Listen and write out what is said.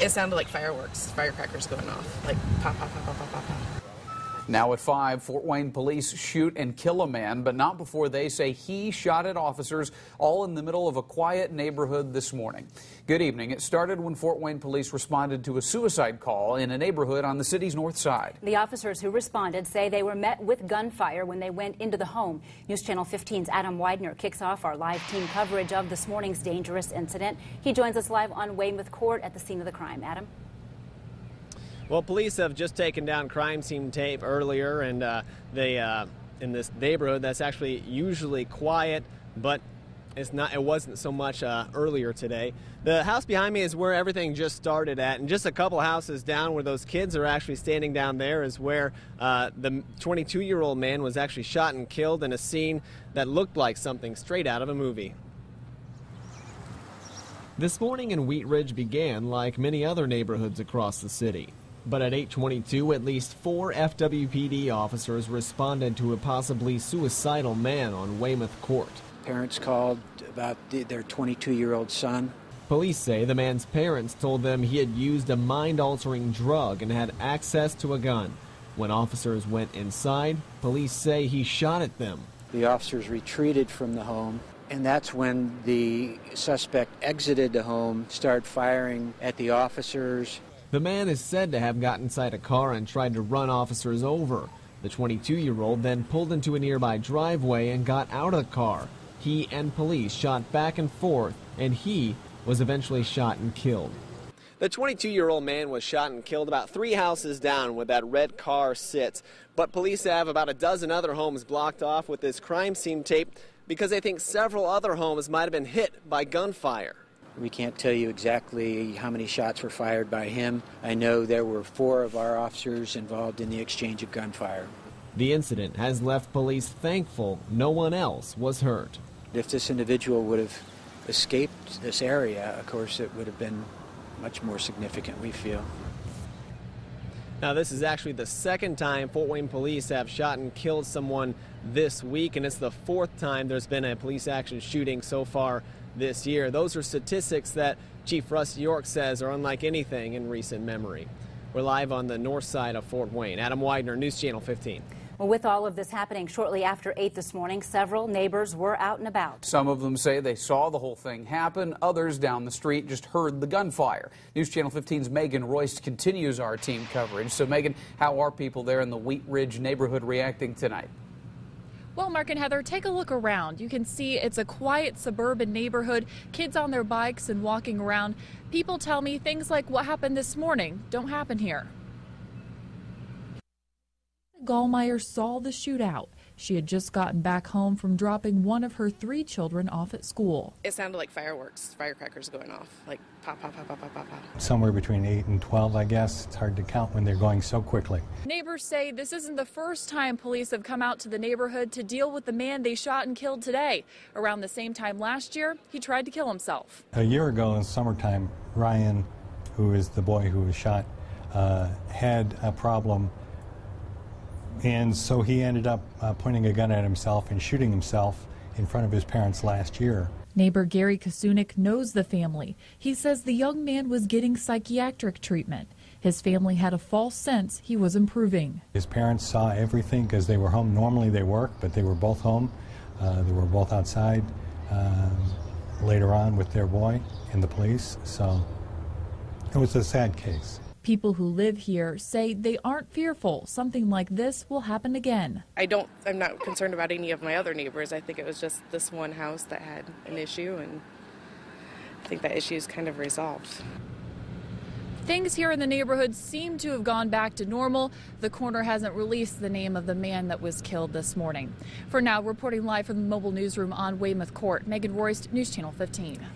It sounded like fireworks, firecrackers going off, like pop, pop, pop, pop, pop, pop, pop. Now at 5, Fort Wayne police shoot and kill a man, but not before they say he shot at officers, all in the middle of a quiet neighborhood this morning. Good evening. It started when Fort Wayne police responded to a suicide call in a neighborhood on the city's north side. The officers who responded say they were met with gunfire when they went into the home. News Channel 15's Adam Widener kicks off our live team coverage of this morning's dangerous incident. He joins us live on Weymouth Court at the scene of the crime. Adam? Well, police have just taken down crime scene tape earlier, and in this neighborhood that's actually usually quiet, but it wasn't so much earlier today. The house behind me is where everything just started at, and just a couple houses down where those kids are actually standing down there is where the 22-year-old man was actually shot and killed in a scene that looked like something straight out of a movie. This morning in Wheat Ridge began like many other neighborhoods across the city. But at 8:22, at least 4 FWPD officers responded to a possibly suicidal man on Weymouth Court. Parents called about their 22-year-old son. Police say the man's parents told them he had used a mind-altering drug and had access to a gun. When officers went inside, police say he shot at them. The officers retreated from the home, and that's when the suspect exited the home, started firing at the officers. The man is said to have got inside a car and tried to run officers over. The 22-year-old then pulled into a nearby driveway and got out of the car. He and police shot back and forth, and he was eventually shot and killed. The 22-year-old man was shot and killed about 3 houses down where that red car sits. But police have about a dozen other homes blocked off with this crime scene tape because they think several other homes might have been hit by gunfire. We can't tell you exactly how many shots were fired by him. I know there were 4 of our officers involved in the exchange of gunfire. The incident has left police thankful no one else was hurt. If this individual would have escaped this area, of course, it would have been much more significant, we feel. Now, this is actually the second time Fort Wayne police have shot and killed someone this week, and it's the 4th time there's been a police action shooting so far this year. Those are statistics that Chief Russ York says are unlike anything in recent memory. We're live on the north side of Fort Wayne. Adam Widener, News Channel 15. Well, with all of this happening shortly after 8 this morning, several neighbors were out and about. Some of them say they saw the whole thing happen. Others down the street just heard the gunfire. News Channel 15's Megan Royce continues our team coverage. So, Megan, how are people there in the Wheat Ridge neighborhood reacting tonight? Well, Mark and Heather, take a look around. You can see it's a quiet suburban neighborhood, kids on their bikes and walking around. People tell me things like what happened this morning don't happen here. Gallmeyer saw the shootout. She had just gotten back home from dropping one of her 3 children off at school. It sounded like fireworks, firecrackers going off, like pop, pop, pop, pop, pop, pop, pop. Somewhere between 8 and 12, I guess. It's hard to count when they're going so quickly. Neighbors say this isn't the first time police have come out to the neighborhood to deal with the man they shot and killed today. Around the same time last year, he tried to kill himself. A year ago in summertime, Ryan, who is the boy who was shot, had a problem. And so he ended up pointing a gun at himself and shooting himself in front of his parents last year. Neighbor Gary Kasunik knows the family. He says the young man was getting psychiatric treatment. His family had a false sense he was improving. His parents saw everything because they were home. Normally they work, but they were both home. They were both outside later on with their boy and the police. So it was a sad case. People who live here say they aren't fearful something like this will happen again. I'm not concerned about any of my other neighbors. I think it was just this one house that had an issue, and I think that issue is kind of resolved. Things here in the neighborhood seem to have gone back to normal. The coroner hasn't released the name of the man that was killed this morning. For now, reporting live from the mobile newsroom on Weymouth Court, Megan Royce, News Channel 15.